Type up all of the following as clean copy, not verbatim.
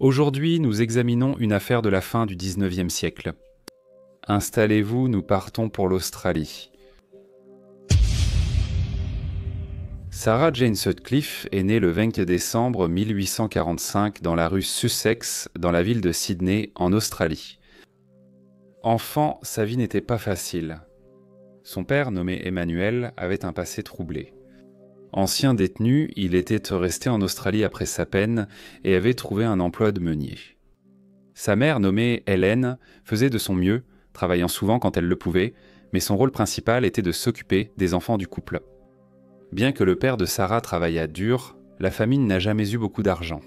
Aujourd'hui, nous examinons une affaire de la fin du XIXe siècle. Installez-vous, nous partons pour l'Australie. Sarah Jane Sutcliffe est née le 20 décembre 1845 dans la rue Sussex, dans la ville de Sydney, en Australie. Enfant, sa vie n'était pas facile. Son père, nommé Emmanuel, avait un passé troublé. Ancien détenu, il était resté en Australie après sa peine et avait trouvé un emploi de meunier. Sa mère, nommée Hélène, faisait de son mieux, travaillant souvent quand elle le pouvait, mais son rôle principal était de s'occuper des enfants du couple. Bien que le père de Sarah travaillât dur, la famille n'a jamais eu beaucoup d'argent.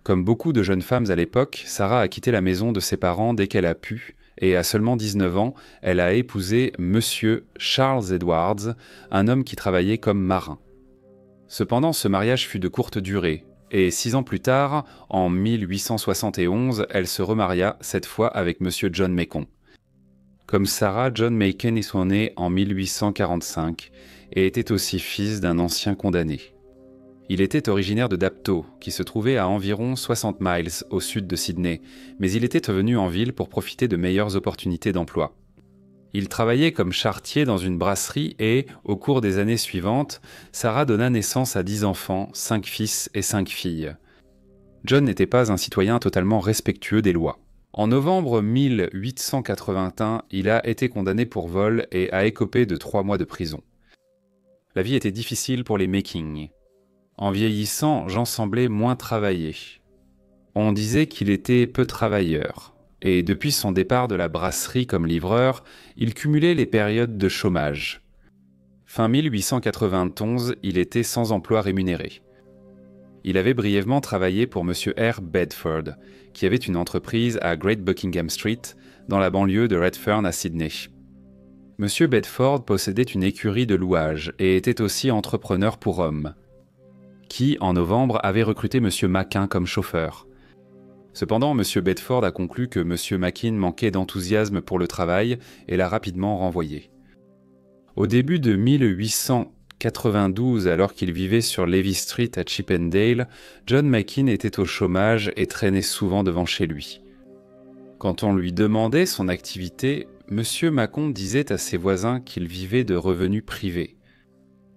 Comme beaucoup de jeunes femmes à l'époque, Sarah a quitté la maison de ses parents dès qu'elle a pu, et à seulement 19 ans, elle a épousé Monsieur Charles Edwards, un homme qui travaillait comme marin. Cependant, ce mariage fut de courte durée, et 6 ans plus tard, en 1871, elle se remaria, cette fois avec Monsieur John Macon. Comme Sarah, John Macon est né en 1845 et était aussi fils d'un ancien condamné. Il était originaire de Dapto, qui se trouvait à environ 60 miles au sud de Sydney, mais il était venu en ville pour profiter de meilleures opportunités d'emploi. Il travaillait comme charretier dans une brasserie et, au cours des années suivantes, Sarah donna naissance à 10 enfants, 5 fils et 5 filles. John n'était pas un citoyen totalement respectueux des lois. En novembre 1881, il a été condamné pour vol et a écopé de 3 mois de prison. La vie était difficile pour les Macon. En vieillissant, Jean semblait moins travailler. On disait qu'il était peu travailleur, et depuis son départ de la brasserie comme livreur, il cumulait les périodes de chômage. Fin 1891, il était sans emploi rémunéré. Il avait brièvement travaillé pour M. R. Bedford, qui avait une entreprise à Great Buckingham Street, dans la banlieue de Redfern à Sydney. M. Bedford possédait une écurie de louage et était aussi entrepreneur pour hommes, qui, en novembre, avait recruté M. Mackin comme chauffeur. Cependant, M. Bedford a conclu que M. Mackin manquait d'enthousiasme pour le travail et l'a rapidement renvoyé. Au début de 1892, alors qu'il vivait sur Levy Street à Chippendale, John Mackin était au chômage et traînait souvent devant chez lui. Quand on lui demandait son activité, M. Macon disait à ses voisins qu'il vivait de revenus privés.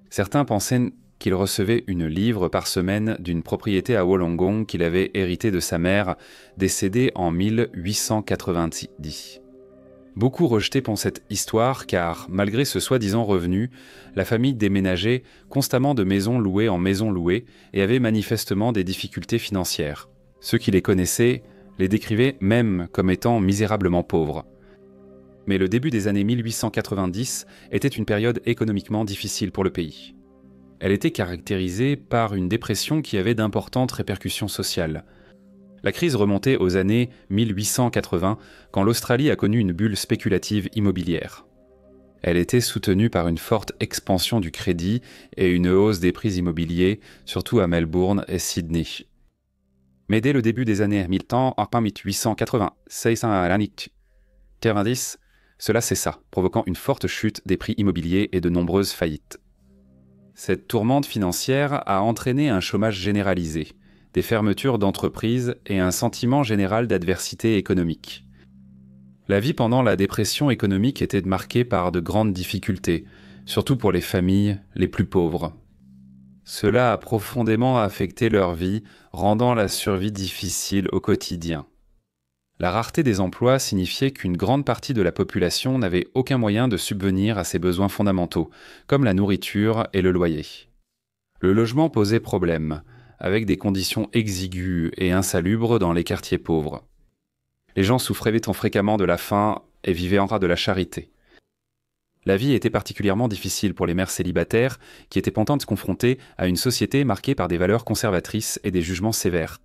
Certains pensaient qu'il recevait une livre par semaine d'une propriété à Wollongong qu'il avait héritée de sa mère, décédée en 1890. Beaucoup rejetaient pour cette histoire car, malgré ce soi-disant revenu, la famille déménageait constamment de maison louée en maison louée et avait manifestement des difficultés financières. Ceux qui les connaissaient les décrivaient même comme étant misérablement pauvres. Mais le début des années 1890 était une période économiquement difficile pour le pays. Elle était caractérisée par une dépression qui avait d'importantes répercussions sociales. La crise remontait aux années 1880, quand l'Australie a connu une bulle spéculative immobilière. Elle était soutenue par une forte expansion du crédit et une hausse des prix immobiliers, surtout à Melbourne et Sydney. Mais dès le début des années 1890, cela cessa, provoquant une forte chute des prix immobiliers et de nombreuses faillites. Cette tourmente financière a entraîné un chômage généralisé, des fermetures d'entreprises et un sentiment général d'adversité économique. La vie pendant la dépression économique était marquée par de grandes difficultés, surtout pour les familles les plus pauvres. Cela a profondément affecté leur vie, rendant la survie difficile au quotidien. La rareté des emplois signifiait qu'une grande partie de la population n'avait aucun moyen de subvenir à ses besoins fondamentaux, comme la nourriture et le loyer. Le logement posait problème, avec des conditions exiguës et insalubres dans les quartiers pauvres. Les gens souffraient fréquemment de la faim et vivaient en ras de la charité. La vie était particulièrement difficile pour les mères célibataires qui étaient pourtant confrontées à une société marquée par des valeurs conservatrices et des jugements sévères.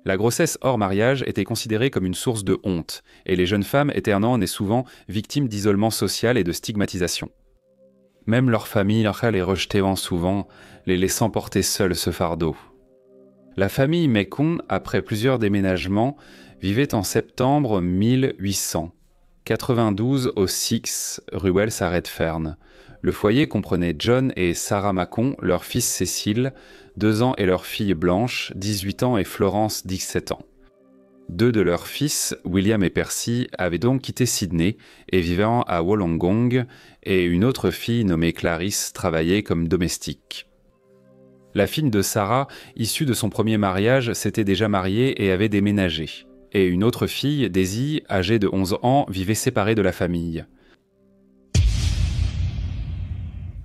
La grossesse hors mariage était considérée comme une source de honte, et les jeunes femmes étaient nées souvent victimes d'isolement social et de stigmatisation. Même leur famille les rejetait souvent, les laissant porter seuls ce fardeau. La famille Macon, après plusieurs déménagements, vivait en septembre 1800, 92 au 6 rue Wells à Redfern. Le foyer comprenait John et Sarah Macon, leur fils Cécile, 2 ans, et leur fille Blanche, 18 ans, et Florence, 17 ans. 2 de leurs fils, William et Percy, avaient donc quitté Sydney et vivaient à Wollongong, et une autre fille nommée Clarisse travaillait comme domestique. La fille de Sarah, issue de son premier mariage, s'était déjà mariée et avait déménagé. Et une autre fille, Daisy, âgée de 11 ans, vivait séparée de la famille.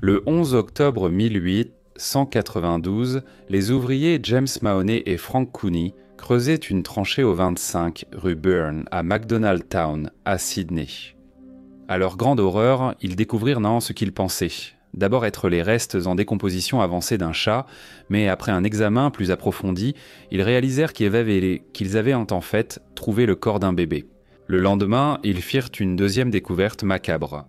Le 11 octobre 1892, les ouvriers James Mahoney et Frank Cooney creusaient une tranchée au 25 rue Burn à McDonald Town, à Sydney. À leur grande horreur, ils découvrirent ce qu'ils pensaient. D'abord être les restes en décomposition avancée d'un chat, mais après un examen plus approfondi, ils réalisèrent qu'ils avaient en fait trouvé le corps d'un bébé. Le lendemain, ils firent une deuxième découverte macabre.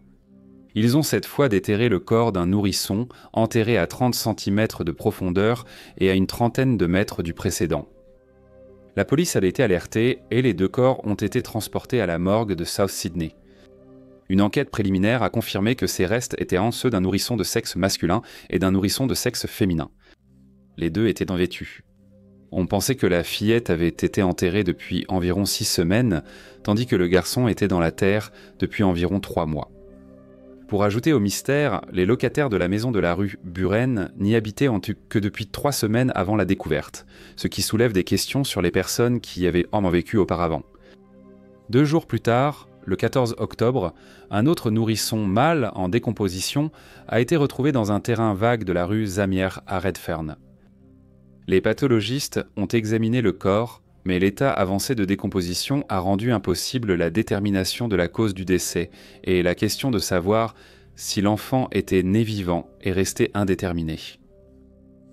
Ils ont cette fois déterré le corps d'un nourrisson, enterré à 30 cm de profondeur et à une trentaine de mètres du précédent. La police a été alertée et les 2 corps ont été transportés à la morgue de South Sydney. Une enquête préliminaire a confirmé que ces restes étaient ceux d'un nourrisson de sexe masculin et d'un nourrisson de sexe féminin. Les 2 étaient vêtus. On pensait que la fillette avait été enterrée depuis environ 6 semaines, tandis que le garçon était dans la terre depuis environ 3 mois. Pour ajouter au mystère, les locataires de la maison de la rue Buren n'y habitaient que depuis 3 semaines avant la découverte, ce qui soulève des questions sur les personnes qui avaient vécu auparavant. 2 jours plus tard, le 14 octobre, un autre nourrisson mâle en décomposition a été retrouvé dans un terrain vague de la rue Zamier à Redfern. Les pathologistes ont examiné le corps, mais l'état avancé de décomposition a rendu impossible la détermination de la cause du décès et la question de savoir si l'enfant était né vivant est restée indéterminée.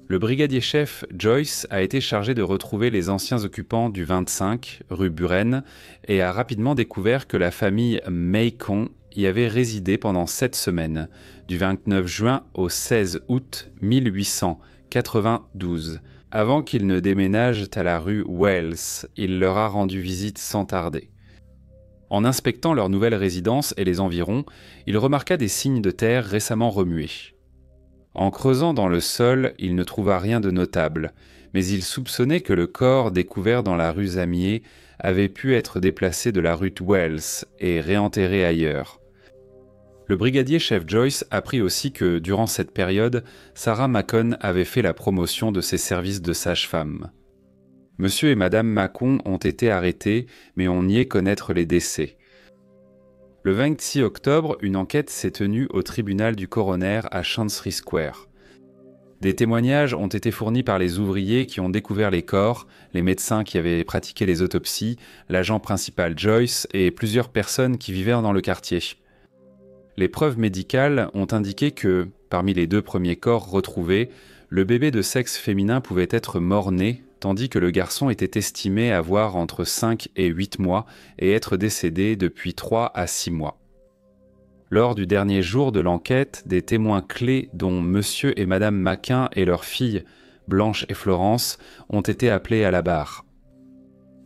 Le brigadier-chef Joyce a été chargé de retrouver les anciens occupants du 25 rue Buren et a rapidement découvert que la famille Macon y avait résidé pendant 7 semaines, du 29 juin au 16 août 1892. Avant qu'ils ne déménagent à la rue Wells, il leur a rendu visite sans tarder. En inspectant leur nouvelle résidence et les environs, il remarqua des signes de terre récemment remués. En creusant dans le sol, il ne trouva rien de notable, mais il soupçonnait que le corps découvert dans la rue Zamier avait pu être déplacé de la rue Wells et réenterré ailleurs. Le brigadier-chef Joyce apprit aussi que, durant cette période, Sarah Macon avait fait la promotion de ses services de sage-femme. Monsieur et Madame Macon ont été arrêtés, mais on niait connaître les décès. Le 26 octobre, une enquête s'est tenue au tribunal du coroner à Chancery Square. Des témoignages ont été fournis par les ouvriers qui ont découvert les corps, les médecins qui avaient pratiqué les autopsies, l'agent principal Joyce et plusieurs personnes qui vivaient dans le quartier. Les preuves médicales ont indiqué que, parmi les 2 premiers corps retrouvés, le bébé de sexe féminin pouvait être mort-né, tandis que le garçon était estimé avoir entre 5 et 8 mois et être décédé depuis 3 à 6 mois. Lors du dernier jour de l'enquête, des témoins clés dont Monsieur et Madame Macon et leurs filles, Blanche et Florence, ont été appelés à la barre.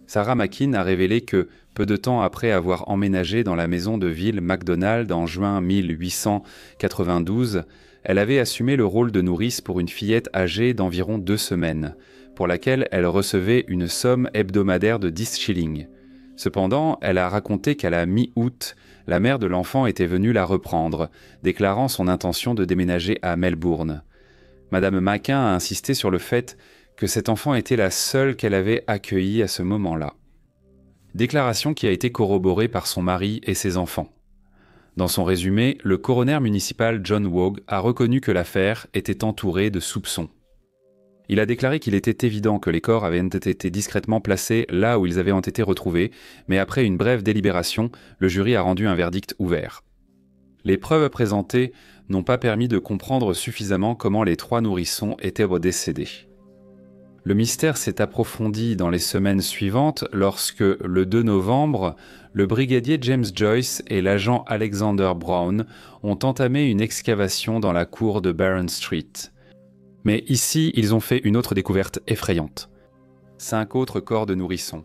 Sarah Macon a révélé que, peu de temps après avoir emménagé dans la maison de ville McDonald en juin 1892, elle avait assumé le rôle de nourrice pour une fillette âgée d'environ 2 semaines, pour laquelle elle recevait une somme hebdomadaire de 10 shillings. Cependant, elle a raconté qu'à la mi-août, la mère de l'enfant était venue la reprendre, déclarant son intention de déménager à Melbourne. Madame Macon a insisté sur le fait que cet enfant était la seule qu'elle avait accueillie à ce moment-là. Déclaration qui a été corroborée par son mari et ses enfants. Dans son résumé, le coroner municipal John Waugh a reconnu que l'affaire était entourée de soupçons. Il a déclaré qu'il était évident que les corps avaient été discrètement placés là où ils avaient été retrouvés, mais après une brève délibération, le jury a rendu un verdict ouvert. Les preuves présentées n'ont pas permis de comprendre suffisamment comment les 3 nourrissons étaient décédés. Le mystère s'est approfondi dans les semaines suivantes lorsque, le 2 novembre, le brigadier James Joyce et l'agent Alexander Brown ont entamé une excavation dans la cour de Baron Street. Mais ici, ils ont fait une autre découverte effrayante. 5 autres corps de nourrissons,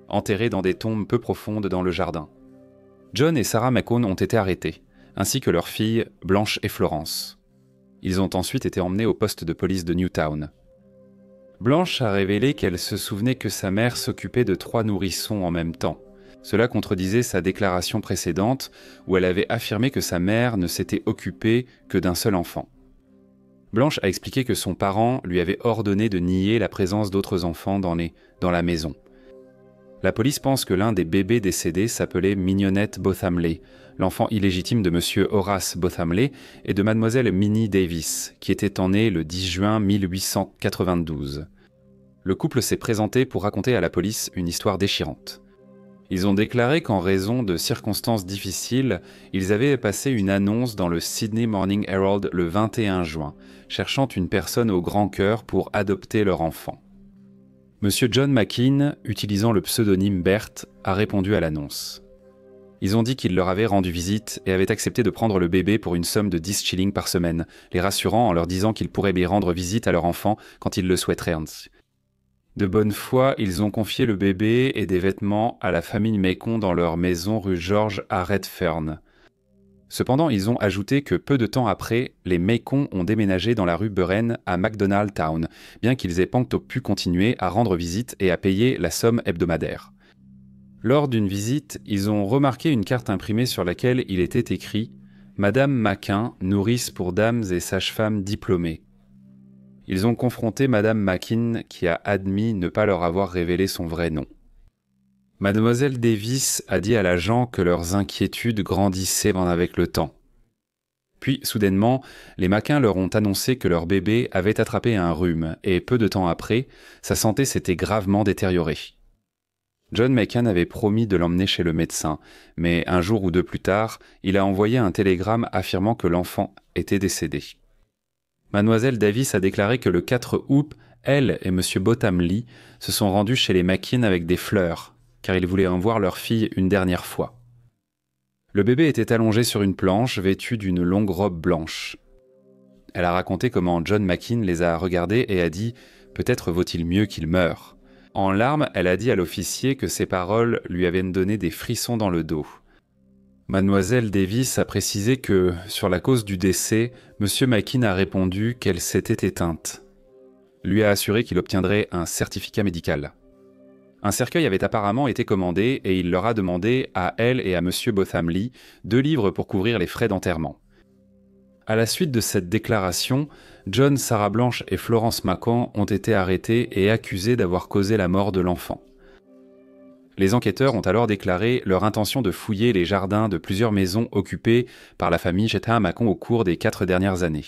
enterrés dans des tombes peu profondes dans le jardin. John et Sarah McCone ont été arrêtés, ainsi que leurs filles Blanche et Florence. Ils ont ensuite été emmenés au poste de police de Newtown. Blanche a révélé qu'elle se souvenait que sa mère s'occupait de 3 nourrissons en même temps. Cela contredisait sa déclaration précédente où elle avait affirmé que sa mère ne s'était occupée que d'un seul enfant. Blanche a expliqué que son parent lui avait ordonné de nier la présence d'autres enfants dans la maison. La police pense que l'un des bébés décédés s'appelait Mignonnette Bothamley, l'enfant illégitime de M. Horace Bothamley et de Mlle Minnie Davis, qui était née le 10 juin 1892. Le couple s'est présenté pour raconter à la police une histoire déchirante. Ils ont déclaré qu'en raison de circonstances difficiles, ils avaient passé une annonce dans le Sydney Morning Herald le 21 juin, cherchant une personne au grand cœur pour adopter leur enfant. Monsieur John McKean, utilisant le pseudonyme Bert, a répondu à l'annonce. Ils ont dit qu'il leur avait rendu visite et avait accepté de prendre le bébé pour une somme de 10 shillings par semaine, les rassurant en leur disant qu'ils pourraient lui rendre visite à leur enfant quand ils le souhaiteraient. De bonne foi, ils ont confié le bébé et des vêtements à la famille Macon dans leur maison rue George à Redfern. Cependant, ils ont ajouté que peu de temps après, les Macon ont déménagé dans la rue Buren à McDonald Town, bien qu'ils aient pas pu continuer à rendre visite et à payer la somme hebdomadaire. Lors d'une visite, ils ont remarqué une carte imprimée sur laquelle il était écrit « Madame Maquin, nourrice pour dames et sages-femmes diplômées ». Ils ont confronté Madame Maquin qui a admis ne pas leur avoir révélé son vrai nom. Mademoiselle Davis a dit à l'agent que leurs inquiétudes grandissaient avec le temps. Puis, soudainement, les Maquin leur ont annoncé que leur bébé avait attrapé un rhume et peu de temps après, sa santé s'était gravement détériorée. John McCann avait promis de l'emmener chez le médecin, mais un jour ou deux plus tard, il a envoyé un télégramme affirmant que l'enfant était décédé. Mademoiselle Davis a déclaré que le 4 août, elle et M. Bothamley se sont rendus chez les McKean avec des fleurs, car ils voulaient en voir leur fille une dernière fois. Le bébé était allongé sur une planche, vêtu d'une longue robe blanche. Elle a raconté comment John McKean les a regardés et a dit « Peut-être vaut-il mieux qu'il meure ». En larmes, elle a dit à l'officier que ces paroles lui avaient donné des frissons dans le dos. Mademoiselle Davis a précisé que, sur la cause du décès, M. McKean a répondu qu'elle s'était éteinte. Lui a assuré qu'il obtiendrait un certificat médical. Un cercueil avait apparemment été commandé et il leur a demandé à elle et à M. Bothamley 2 livres pour couvrir les frais d'enterrement. À la suite de cette déclaration, John, Sarah Blanche et Florence McCann ont été arrêtés et accusés d'avoir causé la mort de l'enfant. Les enquêteurs ont alors déclaré leur intention de fouiller les jardins de plusieurs maisons occupées par la famille Chatham McCann au cours des 4 dernières années.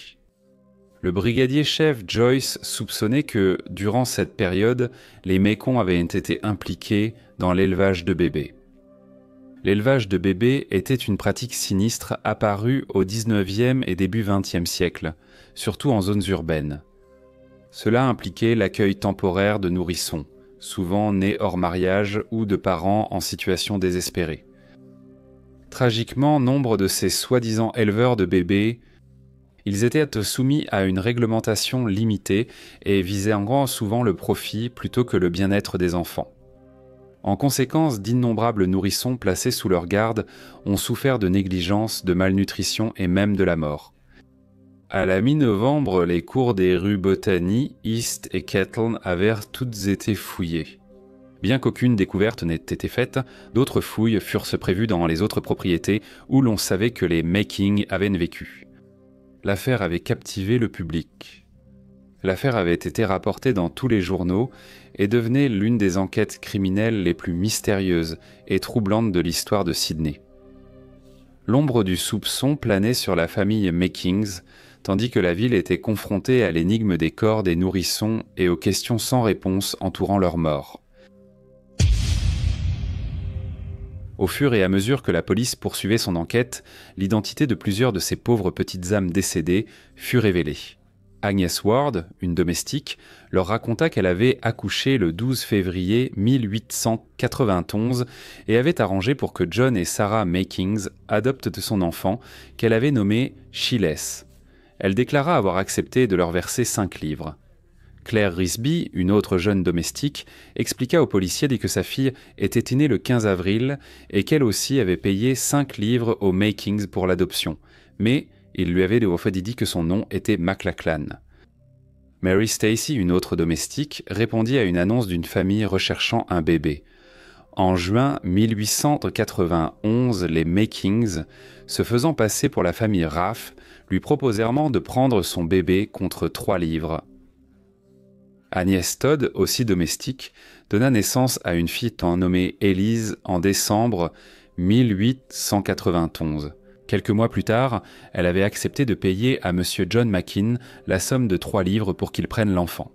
Le brigadier-chef Joyce soupçonnait que, durant cette période, les Macon avaient été impliqués dans l'élevage de bébés. L'élevage de bébés était une pratique sinistre apparue au XIXe et début XXe siècle, surtout en zones urbaines. Cela impliquait l'accueil temporaire de nourrissons, souvent nés hors mariage ou de parents en situation désespérée. Tragiquement, nombre de ces soi-disant éleveurs de bébés, ils étaient soumis à une réglementation limitée et visaient souvent le profit plutôt que le bien-être des enfants. En conséquence, d'innombrables nourrissons placés sous leur garde ont souffert de négligence, de malnutrition et même de la mort. À la mi-novembre, les cours des rues Botany, East et Kettle avaient toutes été fouillées. Bien qu'aucune découverte n'ait été faite, d'autres fouilles furent prévues dans les autres propriétés où l'on savait que les Macking avaient vécu. L'affaire avait captivé le public. L'affaire avait été rapportée dans tous les journaux et devenait l'une des enquêtes criminelles les plus mystérieuses et troublantes de l'histoire de Sydney. L'ombre du soupçon planait sur la famille Mackings, tandis que la ville était confrontée à l'énigme des corps des nourrissons et aux questions sans réponse entourant leur mort. Au fur et à mesure que la police poursuivait son enquête, l'identité de plusieurs de ces pauvres petites âmes décédées fut révélée. Agnès Ward, une domestique, leur raconta qu'elle avait accouché le 12 février 1891 et avait arrangé pour que John et Sarah Makings adoptent son enfant, qu'elle avait nommé Chiles. Elle déclara avoir accepté de leur verser 5 livres. Claire Risby, une autre jeune domestique, expliqua aux policiers dès que sa fille était née le 15 avril et qu'elle aussi avait payé 5 livres aux Makings pour l'adoption. Mais il lui avait de fait dit que son nom était McLachlan. Mary Stacy, une autre domestique, répondit à une annonce d'une famille recherchant un bébé. En juin 1891, les Makings, se faisant passer pour la famille Raff, lui proposèrent de prendre son bébé contre 3 livres. Agnès Todd, aussi domestique, donna naissance à une fille nommée Élise en décembre 1891. Quelques mois plus tard, elle avait accepté de payer à M. John Mackin la somme de 3 livres pour qu'il prenne l'enfant.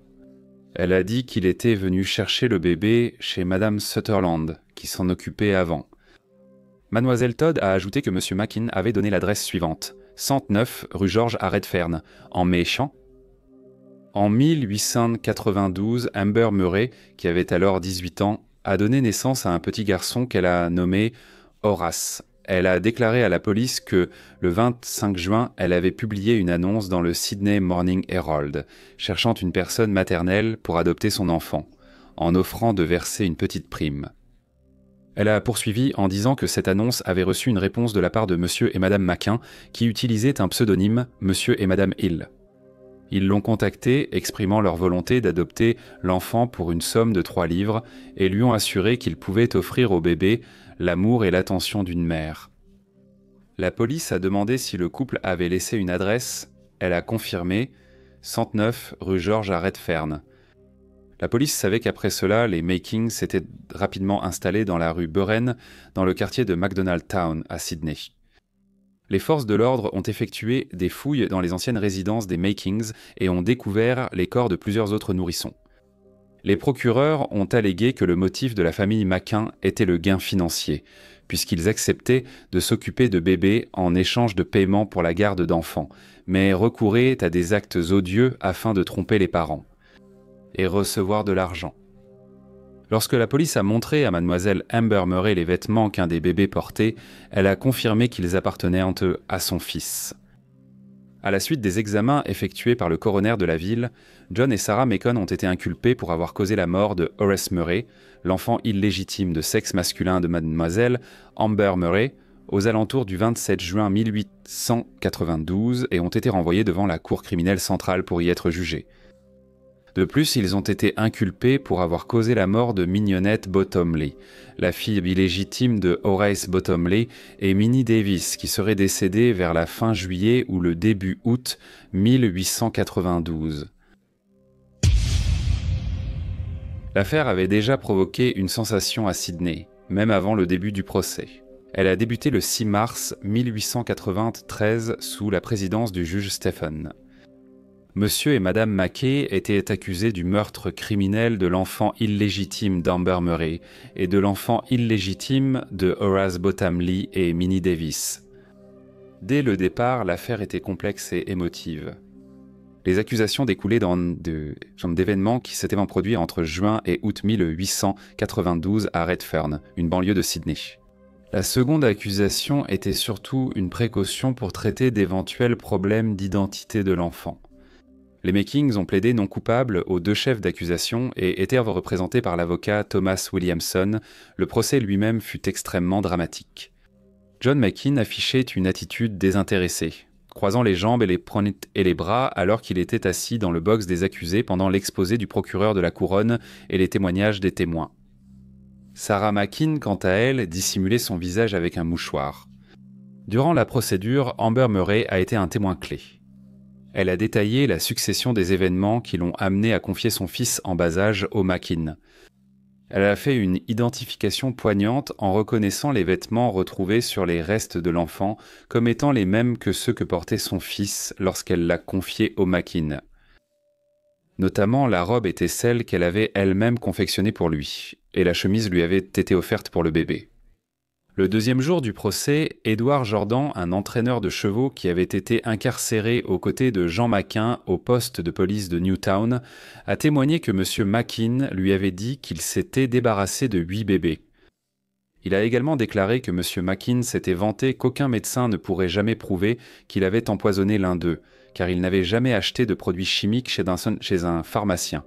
Elle a dit qu'il était venu chercher le bébé chez Madame Sutherland, qui s'en occupait avant. Mademoiselle Todd a ajouté que M. Mackin avait donné l'adresse suivante, 109 rue Georges à Redfern, en Méchant. En 1892, Amber Murray, qui avait alors 18 ans, a donné naissance à un petit garçon qu'elle a nommé Horace. Elle a déclaré à la police que, le 25 juin, elle avait publié une annonce dans le Sydney Morning Herald, cherchant une personne maternelle pour adopter son enfant, en offrant de verser une petite prime. Elle a poursuivi en disant que cette annonce avait reçu une réponse de la part de Monsieur et Madame Mackin, qui utilisaient un pseudonyme, Monsieur et Madame Hill. Ils l'ont contacté, exprimant leur volonté d'adopter l'enfant pour une somme de 3 livres et lui ont assuré qu'ils pouvaient offrir au bébé l'amour et l'attention d'une mère. La police a demandé si le couple avait laissé une adresse. Elle a confirmé 109 rue Georges à Redfern. La police savait qu'après cela, les Makings s'étaient rapidement installés dans la rue Buren, dans le quartier de McDonald Town, à Sydney. Les forces de l'ordre ont effectué des fouilles dans les anciennes résidences des Makings et ont découvert les corps de plusieurs autres nourrissons. Les procureurs ont allégué que le motif de la famille Mackin était le gain financier, puisqu'ils acceptaient de s'occuper de bébés en échange de paiement pour la garde d'enfants, mais recouraient à des actes odieux afin de tromper les parents et recevoir de l'argent. Lorsque la police a montré à mademoiselle Amber Murray les vêtements qu'un des bébés portait, elle a confirmé qu'ils appartenaient à son fils. À la suite des examens effectués par le coroner de la ville, John et Sarah Macon ont été inculpés pour avoir causé la mort de Horace Murray, l'enfant illégitime de sexe masculin de mademoiselle Amber Murray, aux alentours du 27 juin 1892 et ont été renvoyés devant la cour criminelle centrale pour y être jugés. De plus, ils ont été inculpés pour avoir causé la mort de Mignonnette Bottomley, la fille illégitime de Horace Bottomley, et Minnie Davis, qui serait décédée vers la fin juillet ou le début août 1892. L'affaire avait déjà provoqué une sensation à Sydney, même avant le début du procès. Elle a débuté le 6 mars 1893 sous la présidence du juge Stephen. Monsieur et Madame Mackay étaient accusés du meurtre criminel de l'enfant illégitime d'Amber Murray et de l'enfant illégitime de Horace Bottomley et Minnie Davis. Dès le départ, l'affaire était complexe et émotive. Les accusations découlaient d'événements qui s'étaient produits entre juin et août 1892 à Redfern, une banlieue de Sydney. La seconde accusation était surtout une précaution pour traiter d'éventuels problèmes d'identité de l'enfant. Les Makings ont plaidé non coupables aux 2 chefs d'accusation et étaient représentés par l'avocat Thomas Williamson. Le procès lui-même fut extrêmement dramatique. John Mackin affichait une attitude désintéressée, croisant les jambes et les bras alors qu'il était assis dans le box des accusés pendant l'exposé du procureur de la couronne et les témoignages des témoins. Sarah Mackin, quant à elle, dissimulait son visage avec un mouchoir. Durant la procédure, Amber Murray a été un témoin clé. Elle a détaillé la succession des événements qui l'ont amenée à confier son fils en bas âge aux Mackin. Elle a fait une identification poignante en reconnaissant les vêtements retrouvés sur les restes de l'enfant comme étant les mêmes que ceux que portait son fils lorsqu'elle l'a confié aux Mackin. Notamment, la robe était celle qu'elle avait elle-même confectionnée pour lui, et la chemise lui avait été offerte pour le bébé. Le 2e jour du procès, Édouard Jordan, un entraîneur de chevaux qui avait été incarcéré aux côtés de Jean Mackin au poste de police de Newtown, a témoigné que M. Mackin lui avait dit qu'il s'était débarrassé de 8 bébés. Il a également déclaré que M. Mackin s'était vanté qu'aucun médecin ne pourrait jamais prouver qu'il avait empoisonné l'un d'eux, car il n'avait jamais acheté de produits chimiques chez un pharmacien.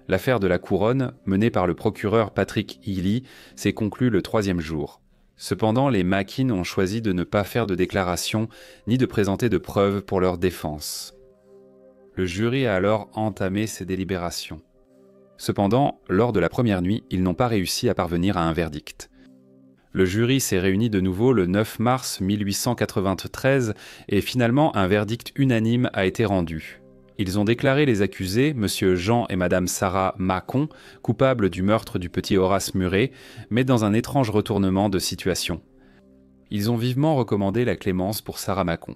L'affaire de la couronne, menée par le procureur Patrick Healy, s'est conclue le 3e jour. Cependant, les Mackin ont choisi de ne pas faire de déclaration ni de présenter de preuves pour leur défense. Le jury a alors entamé ses délibérations. Cependant, lors de la première nuit, ils n'ont pas réussi à parvenir à un verdict. Le jury s'est réuni de nouveau le 9 mars 1893 et finalement un verdict unanime a été rendu. Ils ont déclaré les accusés, M. Jean et Mme Sarah Macon, coupables du meurtre du petit Horace Murray, mais dans un étrange retournement de situation. Ils ont vivement recommandé la clémence pour Sarah Macon.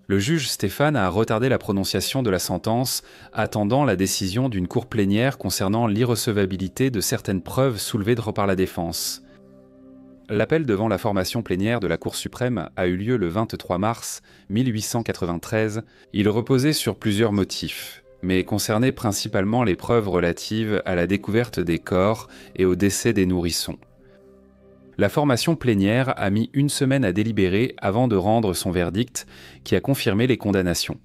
Le juge Stéphane a retardé la prononciation de la sentence, attendant la décision d'une cour plénière concernant l'irrecevabilité de certaines preuves soulevées par la défense. L'appel devant la formation plénière de la Cour suprême a eu lieu le 23 mars 1893. Il reposait sur plusieurs motifs, mais concernait principalement les preuves relatives à la découverte des corps et au décès des nourrissons. La formation plénière a mis 1 semaine à délibérer avant de rendre son verdict, qui a confirmé les condamnations.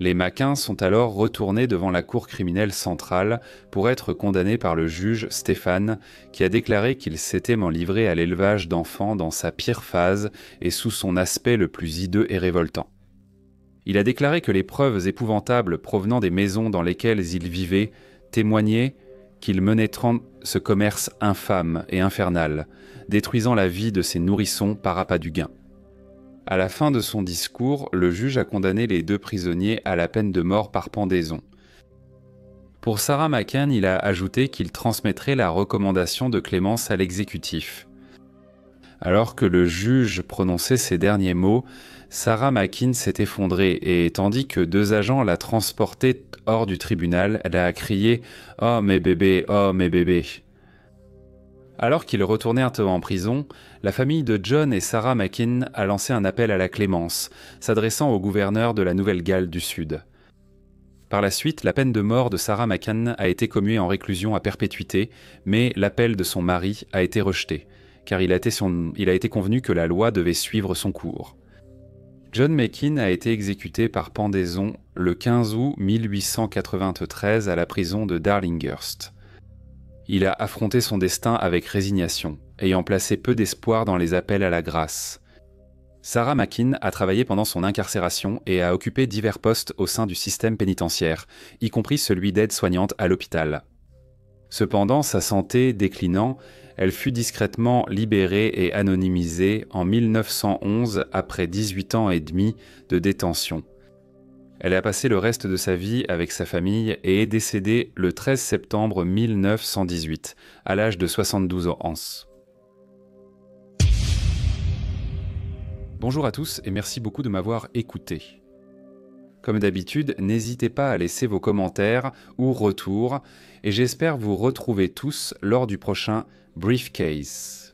Les Mackin sont alors retournés devant la Cour criminelle centrale pour être condamnés par le juge Stéphane, qui a déclaré qu'il s'était livré à l'élevage d'enfants dans sa pire phase et sous son aspect le plus hideux et révoltant. Il a déclaré que les preuves épouvantables provenant des maisons dans lesquelles il vivait témoignaient qu'il menait ce commerce infâme et infernal, détruisant la vie de ses nourrissons par appât du gain. À la fin de son discours, le juge a condamné les 2 prisonniers à la peine de mort par pendaison. Pour Sarah Mackin, il a ajouté qu'il transmettrait la recommandation de clémence à l'exécutif. Alors que le juge prononçait ces derniers mots, Sarah Mackin s'est effondrée et, tandis que 2 agents la transportaient hors du tribunal, elle a crié « Oh mes bébés, oh mes bébés !» Alors qu'il retournait en prison, la famille de John et Sarah Mackin a lancé un appel à la clémence, s'adressant au gouverneur de la Nouvelle-Galles du Sud. Par la suite, la peine de mort de Sarah Mackin a été commuée en réclusion à perpétuité, mais l'appel de son mari a été rejeté, car il a été convenu que la loi devait suivre son cours. John Mackin a été exécuté par pendaison le 15 août 1893 à la prison de Darlinghurst. Il a affronté son destin avec résignation, ayant placé peu d'espoir dans les appels à la grâce. Sarah Mackin a travaillé pendant son incarcération et a occupé divers postes au sein du système pénitentiaire, y compris celui d'aide-soignante à l'hôpital. Cependant, sa santé déclinant, elle fut discrètement libérée et anonymisée en 1911 après 18 ans et demi de détention. Elle a passé le reste de sa vie avec sa famille et est décédée le 13 septembre 1918, à l'âge de 72 ans. Bonjour à tous et merci beaucoup de m'avoir écouté. Comme d'habitude, n'hésitez pas à laisser vos commentaires ou retours et j'espère vous retrouver tous lors du prochain Briefcase.